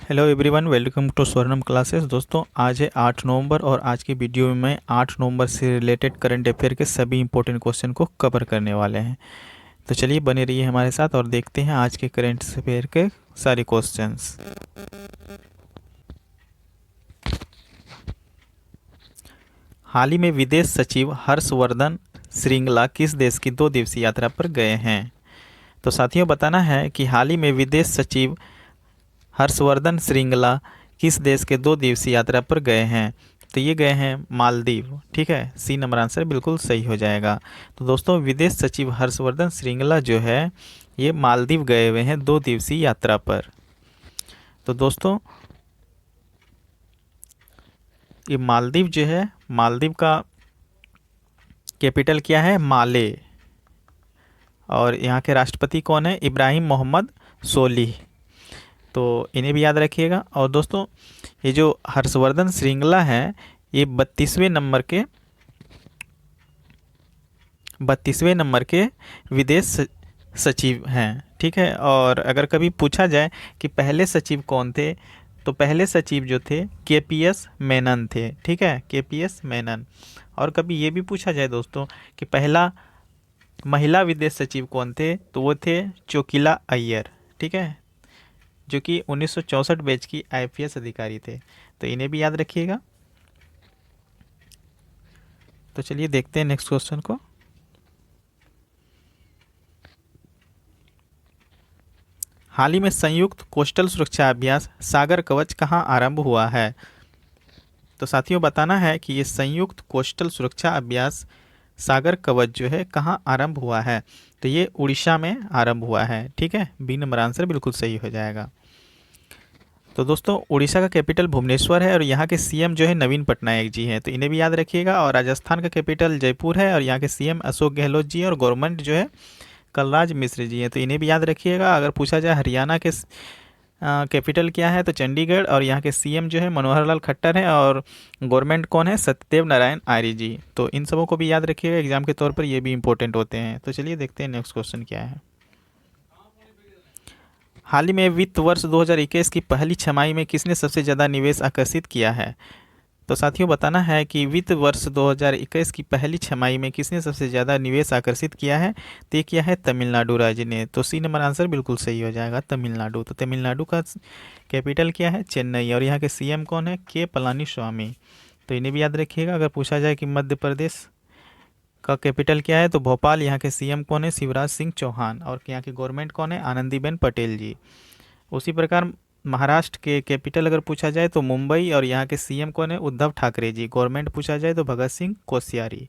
Hello everyone, welcome to Swarnam classes. दोस्तों, आज है 8 नवंबर और आज की वीडियो में मैं 8 नवंबर से रिलेटेड करंट अफेयर के सभी इंपॉर्टेंट क्वेश्चन को कवर करने वाले हैं। तो चलिए बने रहिए हमारे साथ और देखते हैं आज के करंट अफेयर के सारे क्वेश्चंस। हाल ही में विदेश सचिव हर्षवर्धन श्रृंगला किस देश की 2 दिवसीय यात्रा पर गए हैं? तो साथियों, बताना है कि हाल ही में विदेश सचिव हर्षवर्धन श्रृंगला किस देश के 2 दिवसीय यात्रा पर गए हैं? तो ये गए हैं मालदीव। ठीक है, सी नंबर आंसर बिल्कुल सही हो जाएगा। तो दोस्तों, विदेश सचिव हर्षवर्धन श्रृंगला जो है ये मालदीव गए हुए हैं 2 दिवसीय यात्रा पर। तो दोस्तों, ये मालदीव जो है, मालदीव का कैपिटल क्या है? माले। और यहाँ के राष्ट्रपति कौन है? इब्राहिम मोहम्मद सोलिह। तो इन्हें भी याद रखिएगा। और दोस्तों, ये जो हर्षवर्धन श्रृंगला है ये 32वें नंबर के विदेश सचिव हैं। ठीक है, और अगर कभी पूछा जाए कि पहले सचिव कौन थे, तो पहले सचिव जो थे केपीएस मेनन थे। ठीक है, केपीएस मेनन। और कभी ये भी पूछा जाए दोस्तों कि पहला महिला विदेश सचिव कौन थे, तो वो थे चोकिला अय्यर। ठीक है, जो कि 1964 बैच की आईपीएस अधिकारी थे। तो इन्हें भी याद रखिएगा। तो चलिए देखते हैं नेक्स्ट क्वेश्चन को। हाल ही में संयुक्त कोस्टल सुरक्षा अभ्यास सागर कवच कहाँ आरंभ हुआ है? तो साथियों, बताना है कि ये संयुक्त कोस्टल सुरक्षा अभ्यास सागर कवच जो है कहाँ आरंभ हुआ है? तो ये उड़ीसा में आरंभ हुआ है। ठीक है, बी नंबर आंसर बिल्कुल सही हो जाएगा। तो दोस्तों, उड़ीसा का कैपिटल भुवनेश्वर है और यहाँ के सीएम जो है नवीन पटनायक जी हैं। तो इन्हें भी याद रखिएगा। और राजस्थान का कैपिटल जयपुर है और यहाँ के सीएम अशोक गहलोत जी और गवर्नमेंट जो है कलराज मिश्र जी हैं। तो इन्हें भी याद रखिएगा। अगर पूछा जाए हरियाणा के कैपिटल क्या है, तो चंडीगढ़ और यहाँ के सीएम जो है मनोहर लाल खट्टर हैं और गवर्नमेंट कौन है? सत्यदेव नारायण आर्य जी। तो इन सबों को भी याद रखिएगा, एग्जाम के तौर पर ये भी इंपॉर्टेंट होते हैं। तो चलिए देखते हैं नेक्स्ट क्वेश्चन क्या है। हाल ही में वित्त वर्ष 2021 की पहली छमाही में किसने सबसे ज़्यादा निवेश आकर्षित किया है? तो साथियों, बताना है कि वित्त वर्ष 2021 की पहली छमाही में किसने सबसे ज़्यादा निवेश आकर्षित किया है? तो ये किया है तमिलनाडु राज्य ने। तो सी नंबर आंसर बिल्कुल सही हो जाएगा, तमिलनाडु। तो तमिलनाडु का कैपिटल क्या है? चेन्नई। और यहाँ के सीएम कौन है? के पलानी स्वामी। तो इन्हें भी याद रखिएगा। अगर पूछा जाए कि मध्य प्रदेश का कैपिटल क्या है, तो भोपाल। यहाँ के सीएम कौन है? शिवराज सिंह चौहान। और यहाँ की गवर्नमेंट कौन है? आनंदीबेन पटेल जी। उसी प्रकार महाराष्ट्र के कैपिटल अगर पूछा जाए तो मुंबई। और यहाँ के सीएम कौन है? उद्धव ठाकरे जी। गवर्नमेंट पूछा जाए तो भगत सिंह कोश्यारी।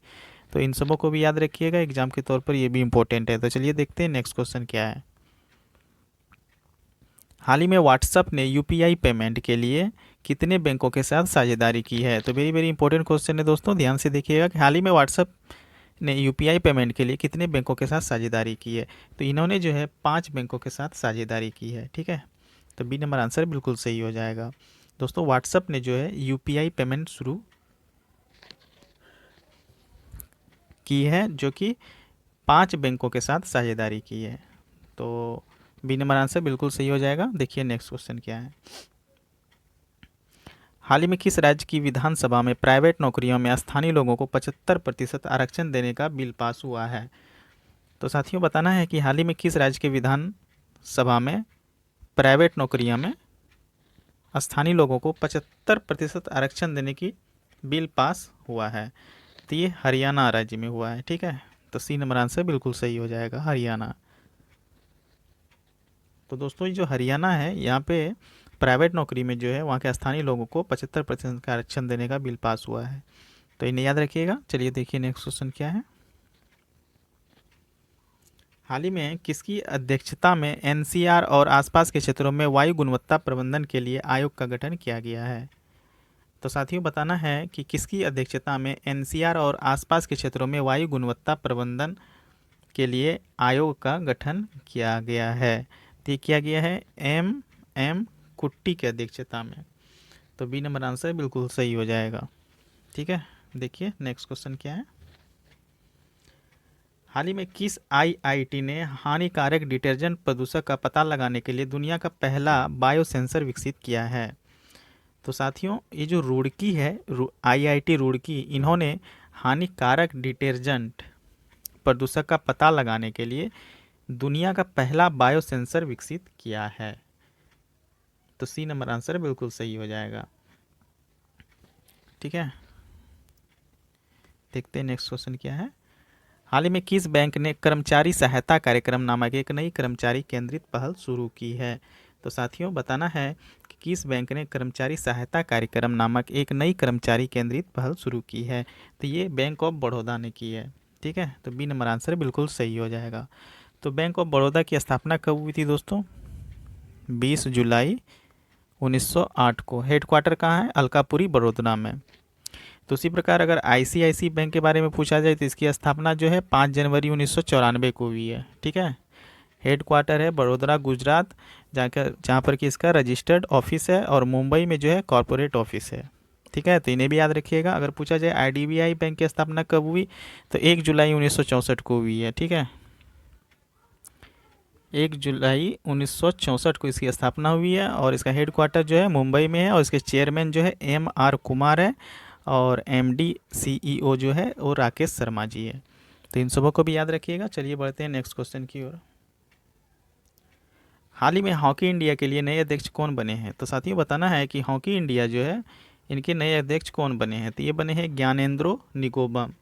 तो इन सबों को भी याद रखिएगा, एग्जाम के तौर पर ये भी इंपॉर्टेंट है। तो चलिए देखते हैं नेक्स्ट क्वेश्चन क्या है। हाल ही में व्हाट्सएप ने यूपीआई पेमेंट के लिए कितने बैंकों के साथ साझेदारी की है? तो वेरी वेरी इंपॉर्टेंट क्वेश्चन है दोस्तों, ध्यान से देखिएगा कि हाल ही में व्हाट्सएप ने यूपीआई पेमेंट के लिए कितने बैंकों के साथ साझेदारी की है? तो इन्होंने जो है 5 बैंकों के साथ साझेदारी की है। ठीक है, तो बी नंबर आंसर बिल्कुल सही हो जाएगा। दोस्तों, व्हाट्सएप ने जो है यूपीआई पेमेंट शुरू की है, जो कि 5 बैंकों के साथ साझेदारी की है। तो बी नंबर आंसर बिल्कुल सही हो जाएगा। देखिए नेक्स्ट क्वेश्चन क्या है। हाल ही में किस राज्य की विधानसभा में प्राइवेट नौकरियों में स्थानीय लोगों को 75% आरक्षण देने का बिल पास हुआ है? तो साथियों, बताना है कि हाल ही में किस राज्य के विधानसभा में प्राइवेट नौकरियों में स्थानीय लोगों को 75% आरक्षण देने की बिल पास हुआ है? तो ये हरियाणा राज्य में हुआ है। ठीक है, तो सी नंबर आंसर बिल्कुल सही हो जाएगा, हरियाणा। तो दोस्तों, ये जो हरियाणा है यहाँ पे प्राइवेट नौकरी में जो है वहाँ के स्थानीय लोगों को 75% का आरक्षण देने का बिल पास हुआ है। तो इन्हें याद रखिएगा। चलिए देखिए नेक्स्ट क्वेश्चन क्या है। हाल ही में किसकी अध्यक्षता में एनसीआर और आसपास के क्षेत्रों में वायु गुणवत्ता प्रबंधन के लिए आयोग का गठन किया गया है? तो साथियों, बताना है कि किसकी अध्यक्षता में एनसीआर और आसपास के क्षेत्रों में वायु गुणवत्ता प्रबंधन के लिए आयोग का गठन किया गया है? तो ये किया गया है एम कुट्टी की अध्यक्षता में। तो बी नंबर आंसर बिल्कुल सही हो जाएगा। ठीक है, देखिए नेक्स्ट क्वेश्चन क्या है। हाल ही में किस आईआईटी ने हानिकारक डिटर्जेंट प्रदूषक का पता लगाने के लिए दुनिया का पहला बायोसेंसर विकसित किया है? तो साथियों, ये जो रुड़की है, आईआईटी रुड़की, इन्होंने हानिकारक डिटर्जेंट प्रदूषक का पता लगाने के लिए दुनिया का पहला बायोसेंसर विकसित किया है। तो सी नंबर आंसर बिल्कुल सही हो जाएगा। ठीक है, देखते हैं नेक्स्ट क्वेश्चन क्या है। हाल ही में किस बैंक ने कर्मचारी सहायता कार्यक्रम नामक एक नई कर्मचारी केंद्रित पहल शुरू की है? तो साथियों, बताना है कि किस बैंक ने कर्मचारी सहायता कार्यक्रम नामक एक नई कर्मचारी केंद्रित पहल शुरू की है? तो ये बैंक ऑफ बड़ौदा ने की है। ठीक है, तो बी नंबर आंसर बिल्कुल सही हो जाएगा। तो बैंक ऑफ बड़ौदा की स्थापना कब हुई थी दोस्तों? 20 जुलाई 1908 को। हेडक्वार्टर कहाँ है? अलकापुरी, बड़ौदा में। तो उसी प्रकार अगर आईसीआईसी बैंक के बारे में पूछा जाए तो इसकी स्थापना जो है 5 जनवरी 1994 को हुई है। ठीक है, हेडक्वार्टर है बड़ोदरा, गुजरात, जहाँ पर कि इसका रजिस्टर्ड ऑफिस है, और मुंबई में जो है कॉरपोरेट ऑफिस है। ठीक है, तो इन्हें भी याद रखिएगा। अगर पूछा जाए आईडीबीआई बैंक की स्थापना कब हुई, तो 1 जुलाई 1964 को हुई है। ठीक है, 1 जुलाई 1964 को इसकी स्थापना हुई है, और इसका हेडक्वार्टर जो है मुंबई में है, और इसके चेयरमैन जो है MR कुमार है, और MD CEO जो है वो राकेश शर्मा जी है। तो इन सबों को भी याद रखिएगा। चलिए बढ़ते हैं नेक्स्ट क्वेश्चन की ओर। हाल ही में हॉकी इंडिया के लिए नए अध्यक्ष कौन बने हैं? तो साथियों, बताना है कि हॉकी इंडिया जो है, इनके नए अध्यक्ष कौन बने हैं? तो ये बने हैं ज्ञानेंद्रो निगोबम।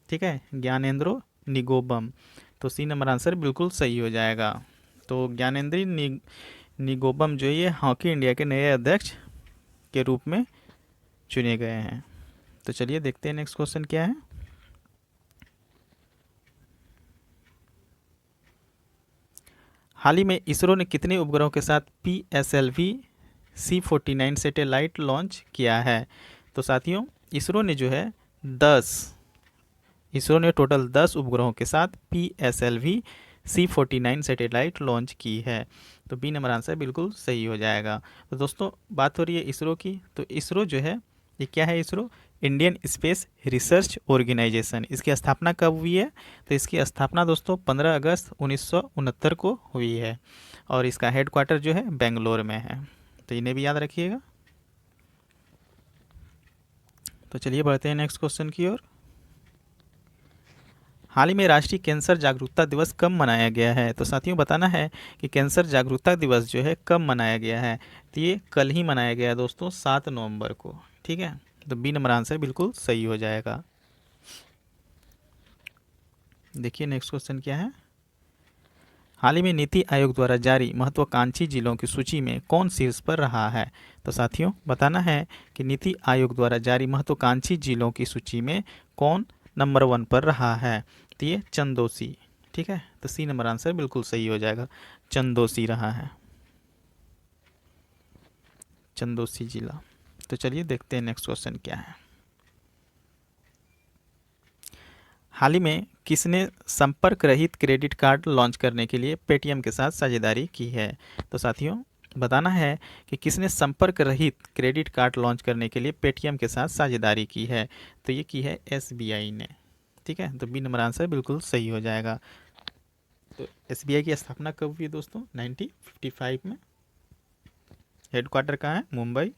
ठीक है, ज्ञानेंद्रो निगोबम। तो सी नंबर आंसर बिल्कुल सही हो जाएगा। तो ज्ञानेंद्री निगोबम जो ये हॉकी इंडिया के नए अध्यक्ष के रूप में चुने गए हैं। तो चलिए देखते हैं नेक्स्ट क्वेश्चन क्या है। हाल ही में इसरो ने कितने उपग्रहों के साथ PSLV C49 सैटेलाइट लॉन्च किया है? तो साथियों, इसरो ने जो है 10 इसरो ने टोटल 10 उपग्रहों के साथ PSLV C49 सैटेलाइट लॉन्च की है। तो बी नंबर आंसर बिल्कुल सही हो जाएगा। तो दोस्तों, बात हो रही है इसरो की। तो इसरो जो है, ये क्या है? ISRO Indian space research organisation. इसकी स्थापना कब हुई है? तो इसकी स्थापना दोस्तों 15 अगस्त 1969 को हुई है, और इसका हेडक्वार्टर जो है बेंगलोर में है। तो इन्हें भी याद रखिएगा। तो चलिए बढ़ते हैं नेक्स्ट क्वेश्चन की ओर। हाल ही में राष्ट्रीय कैंसर जागरूकता दिवस कब मनाया गया है? तो साथियों, बताना है कि कैंसर जागरूकता दिवस जो है कब मनाया गया है? तो ये कल ही मनाया गया है दोस्तों, 7 नवंबर को। ठीक है, तो बी नंबर आंसर बिल्कुल सही हो जाएगा। देखिए नेक्स्ट क्वेश्चन क्या है। हाल ही में नीति आयोग द्वारा जारी महत्वाकांक्षी जिलों की सूची में कौन शीर्ष पर रहा है? तो साथियों, बताना है कि नीति आयोग द्वारा जारी महत्वाकांक्षी जिलों की सूची में कौन नंबर 1 पर रहा है? तो ये चंदौसी। ठीक है, तो सी नंबर आंसर बिल्कुल सही हो जाएगा, चंदौसी रहा है, चंदौसी जिला। तो चलिए देखते हैं नेक्स्ट क्वेश्चन क्या है। हाल ही में किसने संपर्क रहित क्रेडिट कार्ड लॉन्च करने के लिए पेटीएम के साथ साझेदारी की है? तो साथियों, बताना है कि किसने संपर्क रहित क्रेडिट कार्ड लॉन्च करने के लिए पेटीएम के साथ साझेदारी की है? तो ये की है SBI ने। ठीक है, तो बी नंबर आंसर बिल्कुल सही हो जाएगा। तो SBI की स्थापना कब हुई दोस्तों? 1955 में। हेडक्वार्टर कहाँ है? मुंबई।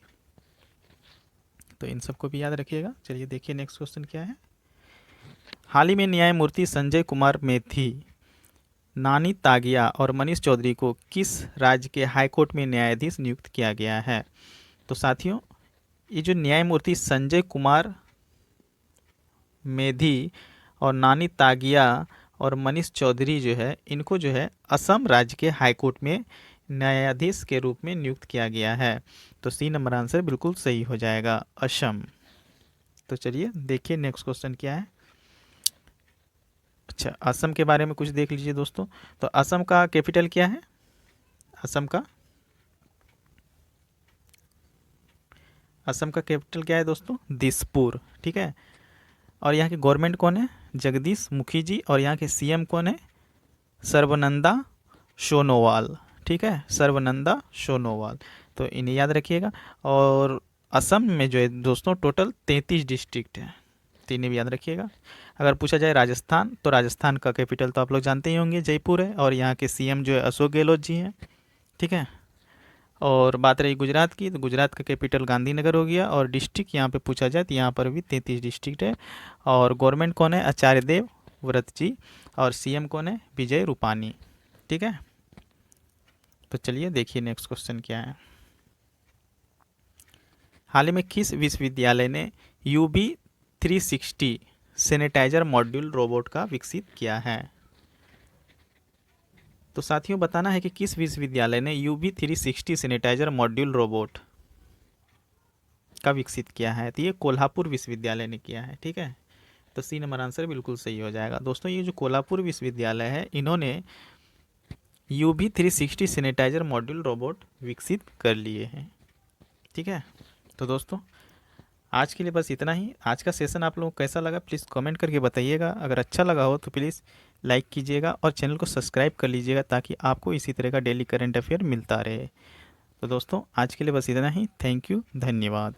तो इन सबको भी याद रखिएगा। चलिए देखिए नेक्स्ट क्वेश्चन क्या है। हाल ही में न्यायमूर्ति संजय कुमार मेथी, नानी तागिया और मनीष चौधरी को किस राज्य के हाईकोर्ट में न्यायाधीश नियुक्त किया गया है? तो साथियों, ये जो न्यायमूर्ति संजय कुमार मेधी और नानी तागिया और मनीष चौधरी जो है, इनको जो है असम राज्य के हाईकोर्ट में न्यायाधीश के रूप में नियुक्त किया गया है। तो सी नंबर आंसर बिल्कुल सही हो जाएगा, असम। तो चलिए देखिए नेक्स्ट क्वेश्चन क्या है। अच्छा, असम के बारे में कुछ देख लीजिए दोस्तों। तो असम का कैपिटल क्या है? असम का कैपिटल क्या है दोस्तों? दिसपुर। ठीक है, और यहाँ के गवर्नमेंट कौन है? जगदीश मुखी जी, और यहाँ के CM कौन है? सर्बानंदा सोनोवाल। ठीक है, सर्बानंदा सोनोवाल। तो इन्हें याद रखिएगा। और असम में जो है दोस्तों टोटल 33 डिस्ट्रिक्ट है। तीनों भी याद रखिएगा। अगर पूछा जाए राजस्थान, तो राजस्थान का कैपिटल तो आप लोग जानते ही होंगे, जयपुर है, और यहाँ के सीएम जो है अशोक गहलोत जी हैं। ठीक है। और बात रही गुजरात की, तो गुजरात का कैपिटल गांधीनगर हो गया। और डिस्ट्रिक्ट यहाँ पे पूछा जाए तो यहाँ पर भी 33 डिस्ट्रिक्ट है। और गवर्नमेंट कौन है? आचार्य देव व्रत जी। और सीएम कौन है? विजय रूपानी। ठीक है। तो चलिए देखिए नेक्स्ट क्वेश्चन क्या है। हाल ही में किस विश्वविद्यालय ने UV 360 सैनिटाइजर मॉड्यूल रोबोट का विकसित किया है? तो साथियों बताना है कि किस विश्वविद्यालय ने UV 360 सैनिटाइजर मॉड्यूल रोबोट का विकसित किया है। तो ये कोल्हापुर विश्वविद्यालय ने किया है। ठीक है। तो सी नंबर आंसर बिल्कुल सही हो जाएगा। दोस्तों ये जो कोल्हापुर विश्वविद्यालय है, इन्होंने UV 360 सैनिटाइजर मॉड्यूल रोबोट विकसित कर लिए हैं। ठीक है। तो दोस्तों आज के लिए बस इतना ही। आज का सेशन आप लोगों को कैसा लगा प्लीज़ कमेंट करके बताइएगा। अगर अच्छा लगा हो तो प्लीज़ लाइक कीजिएगा और चैनल को सब्सक्राइब कर लीजिएगा, ताकि आपको इसी तरह का डेली करंट अफेयर मिलता रहे। तो दोस्तों आज के लिए बस इतना ही। थैंक यू, धन्यवाद।